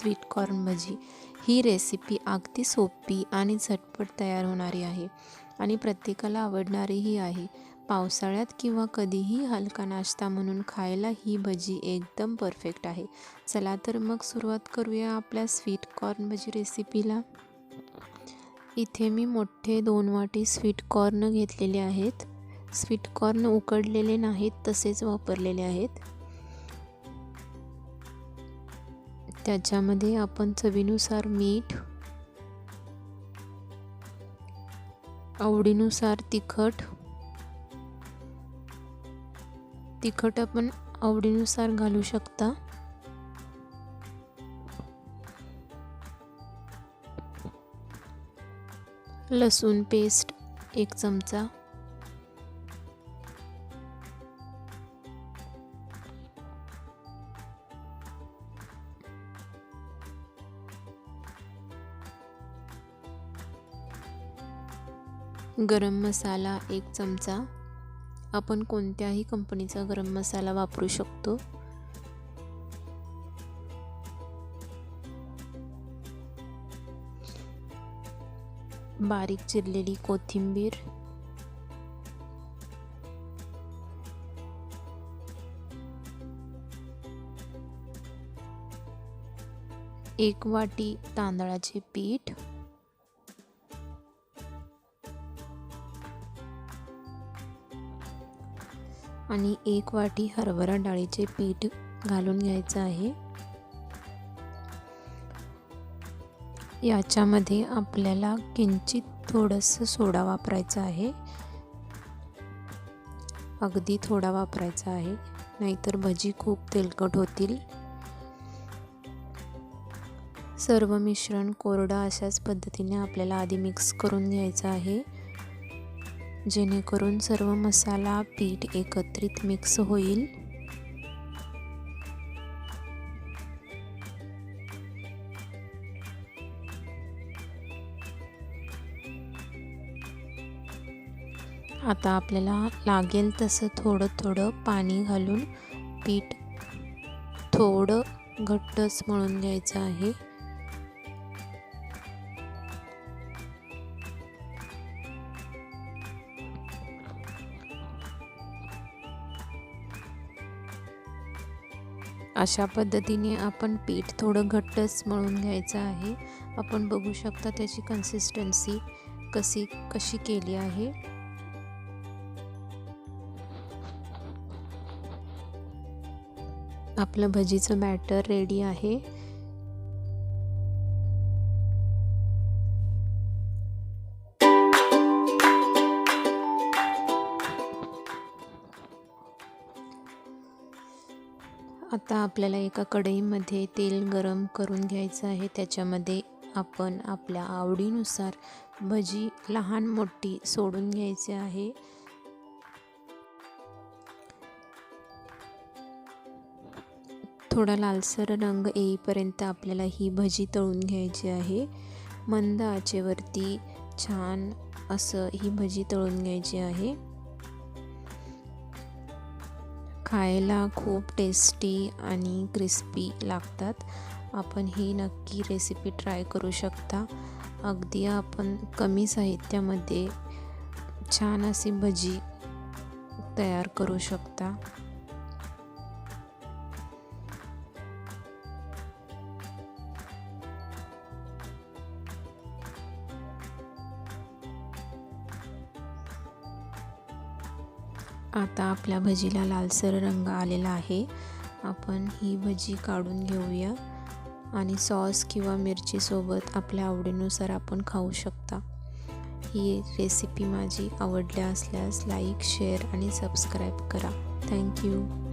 Sweet corn भजी। ही recipe अगदी सोपी आणि झटपट तयार होणारी आहे आणि प्रत्येकाला आवडणारीही आहे। पावसाळ्यात किंवा कधीही हलका नाश्ता म्हणून खायला ही भजी एकदम परफेक्ट आहे। चला तर मग सुरुवात करूया आपल्या स्वीट कॉर्न भजी रेसिपीला। इथे मी मोठे 2 वाटी स्वीट कॉर्न घेतलेले आहेत। स्वीट कॉर्न उकडलेले नाहीत, तसेच वापरलेले आहेत। त्याच्यामध्ये आपण चवीनुसार मीठ, आवडीनुसार तिखट आपण आवडीनुसार घालू शकता। लसूण पेस्ट 1 चमचा, गरम मसाला 1 चमचा। आपण कोणत्याही कंपनीचा गरम मसाला वापरू शकतो। बारीक चिरलेली कोथिंबीर, एक वाटी तांदळाचे पीठ, आणि 1 वाटी हरभरा डाळीचे पीठ घालून घ्यायचं आहे। याच्यामध्ये आपल्याला किंचित थोडंसं सोडा वापरायचा आहे, अगदी थोडा वापरायचा आहे, नाहीतर भजी खूप तेलकट होतील। सर्व मिश्रण कोरडं अशाच पद्धतीने आपल्याला आधी मिक्स करून घ्यायचं आहे, जेणेकरून सर्व मसाला पीठ एकत्रित मिक्स होईल। आता आपल्याला लागेल तसं थोडं थोडं पाणी घालून पीठ थोडं घट्टच मळून घ्यायचं आहे। अशा पद्धतीने आपण पीठ थोडं घट्टच मळून घ्यायचं आहे। आपण बघू शकता त्याची कन्सिस्टन्सी कशी केली आहे। आपलं भजीचं बॅटर रेडी आहे। आता आपल्याला एका कढईमध्ये तेल गरम करून घ्यायचं आहे। त्याच्यामध्ये आपण आपल्या आवडीनुसार भजी लहान मोठी सोडून घ्यायची आहे। थोडा लालसर रंग येईपर्यंत आपल्याला ही भजी तळून घ्यायची आहे। मंद आचेवरती छान असं ही भजी तळून घ्यायची आहे। खायला खूप टेस्टी आणि क्रिस्पी लागतात। आपण ही नक्की रेसिपी ट्राय करू शकता। अगदी आपण कमी साहित्यामध्ये छान अशी भजी तयार करू शकता। आता आपल्या भजीला लालसर रंग आलेला आहे। आपण ही भजी काढून घेऊया आणि सॉस किंवा मिरची सोबत आपल्या आवडीनुसार आपण खाऊ शकता। ही रेसिपी माझी आवडली असल्यास लाईक, शेअर आणि सबस्क्राईब करा। थँक्यू।